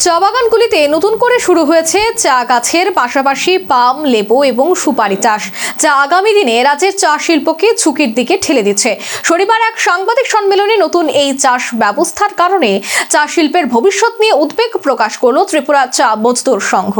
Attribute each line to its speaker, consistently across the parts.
Speaker 1: চা বাগানগুলিতে নতুন করে শুরু হয়েছে চা গাছের পাশাপাশি পাম, লেবু এবং সুপারি চাষ, যা আগামী দিনে রাজ্যের চা শিল্পকে ঝুঁকির দিকে ঠেলে দিচ্ছে। শনিবার এক সাংবাদিক সম্মেলনে নতুন এই চাষ ব্যবস্থার কারণে চা শিল্পের ভবিষ্যৎ নিয়ে উদ্বেগ প্রকাশ করল ত্রিপুরা চা মজদুর সংঘ।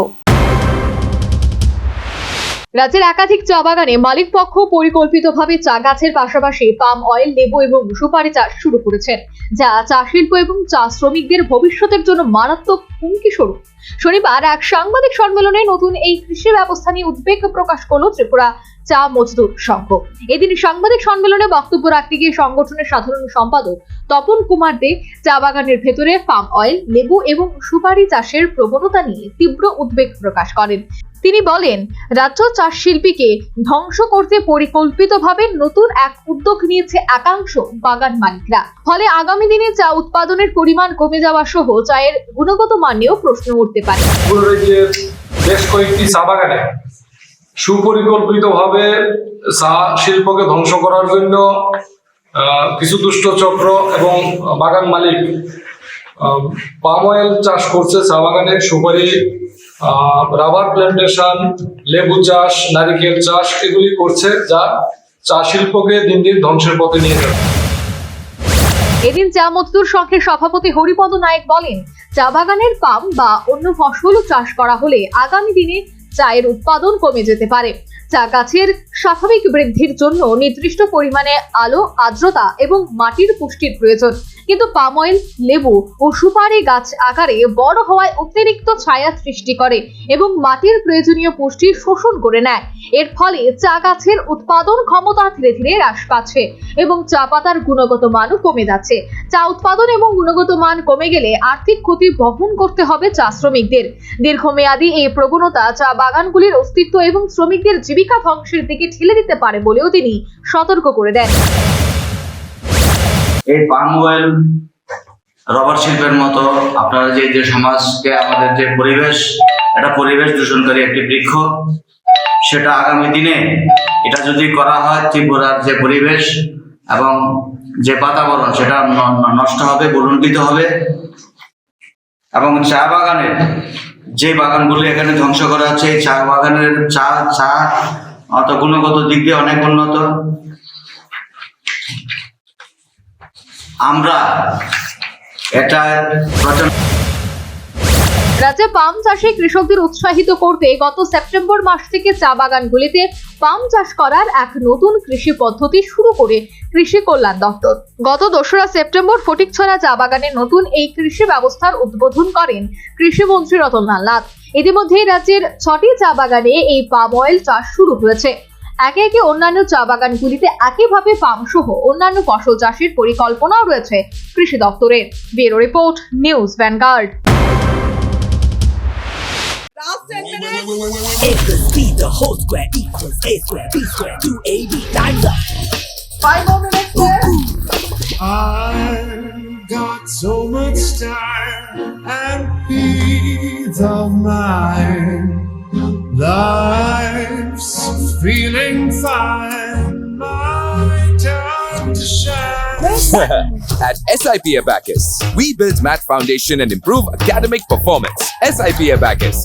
Speaker 1: রাজ্যের একাধিক চা বাগানে মালিক পক্ষ পরিকল্পিতভাবে চা গাছের পাশাপাশি পাম অয়েল, লেবু এবং সুপারি চাষ শুরু করেছেন, যা চা শিল্প এবং চা শ্রমিকদের ভবিষ্যতের জন্য মারাত্মক হুমকি স্বরূপ। শনিবার এক সাংবাদিক সম্মেলনে নতুন এই কৃষি ব্যবস্থা নিয়ে উদ্বেগ প্রকাশ করল ত্রিপুরা চা মজদুর সংঘ। এদিন সাংবাদিক সম্মেলনে বক্তব্য রাখতে গিয়ে সংগঠনের সাধারণ সম্পাদক তপন কুমার দে চা বাগানের ভেতরে পাম অয়েল, লেবু এবং সুপারি চাষের প্রবণতা নিয়ে তীব্র উদ্বেগ প্রকাশ করেন। তিনি বলেন, রাজ্য চাষ শিল্পীকে ধ্বংস করতে পরিকল্পিতভাবে নতুন এক উদ্যোগ নিয়েছে একাংশ বাগান মালিকরা। ফলে আগামী দিনে চা উৎপাদনের পরিমাণ কমে যাওয়া সহ চায়ের গুণগত মান নিয়েও প্রশ্ন উঠতে পারে।
Speaker 2: বেশ কয়েকটি চা বাগানে সুপরিকল্পিতভাবে চা শিল্পকে ধ্বংস করার জন্য কিছু দুষ্ট চক্র এবং বাগান মালিক পাম অয়েল চাষ করছে চা বাগানে, সুপারি, রাবার প্ল্যান্টেশন, লেবু চাষ, নারিকেল চাষ এগুলি করছে, যা চা শিল্পকে দিন দিন ধ্বংসের পথে নিয়ে যাবে।
Speaker 1: এদিন চা মজদুর সংঘের সভাপতি হরিপদ নায়েক বলেন, চা বাগানের পাম বা অন্য ফসলও চাষ করা হলে আগামী দিনে চায়ের উৎপাদন কমে যেতে পারে। চা গাছের স্বাভাবিক বৃদ্ধির জন্য নির্দিষ্ট পরিমাণে আলো, আর্দ্রতা এবং মাটির পুষ্টির প্রয়োজন, কিন্তু পাম অয়েল, লেবু ও সুপারি গাছ আকারে বড় হওয়ায় অতিরিক্ত ছায়া সৃষ্টি করে এবং মাটির প্রয়োজনীয় পুষ্টি শোষণ করে নেয়। এর ফলে চা গাছের উৎপাদন ক্ষমতা ধীরে ধীরে হ্রাস পাচ্ছে এবং চা পাতার গুণগত মানও কমে যাচ্ছে। চা উৎপাদন এবং গুণগত মান কমে গেলে আর্থিক ক্ষতি বহন করতে হবে চা শ্রমিকদের। দীর্ঘমেয়াদী এই প্রবণতা চা বাগানগুলির অস্তিত্ব এবং শ্রমিকদের জীবিকা ধ্বংসের দিকে ঠেলে দিতে পারে বলেও তিনি সতর্ক করে দেন।
Speaker 3: এই পাম অয়েল, রবার শিল্পের মতো আপনারা যে সমাজকে আমাদের যে পরিবেশ, এটা পরিবেশ দূষণকারী একটি বৃক্ষ, সেটা আগামী দিনে এটা যদি করা হয় ত্রিপুরার যে পরিবেশ এবং যে বাতাবরণ সেটা নষ্ট হবে, বলুণ্ঠিত হবে। এবং চা বাগানের যে বাগানগুলি এখানে ধ্বংস করা হচ্ছে, এই চা বাগানের চা অত গুণগত দিক দিয়ে অনেক উন্নত। আমরা এটা
Speaker 1: রাজ্যে পাম চাষে কৃষকদের উৎসাহিত করতে গত সেপ্টেম্বর মাস থেকে চা বাগানগুলিতে পাম চাষ করার এক নতুন কৃষি পদ্ধতি শুরু করে কৃষি কল্যাণ দপ্তর। গত 2রা সেপ্টেম্বর ফটিকছড়া চা বাগানে নতুন এই কৃষি ব্যবস্থার উদ্বোধন করেন কৃষিমন্ত্রী রতনলাল নাথ। ইতিমধ্যেই রাজ্যের 6টি চা বাগানে এই পাম অয়েল চাষ শুরু হয়েছে। একে একে অন্যান্য চা বাগানগুলিতে একইভাবে পাম সহ অন্যান্য ফসল চাষের পরিকল্পনাও রয়েছে কৃষি দপ্তরের। Bureau report, news vanguard.
Speaker 4: Last 10 minutes.
Speaker 5: A plus B, the whole square equals A square, B square, 2AB, time's up.
Speaker 4: 5 more minutes left.
Speaker 6: I've got so much time and peace of mind. Life's feeling fine. My time to shine.
Speaker 7: At SIP Abacus, we build math foundation and improve academic performance. SIP Abacus,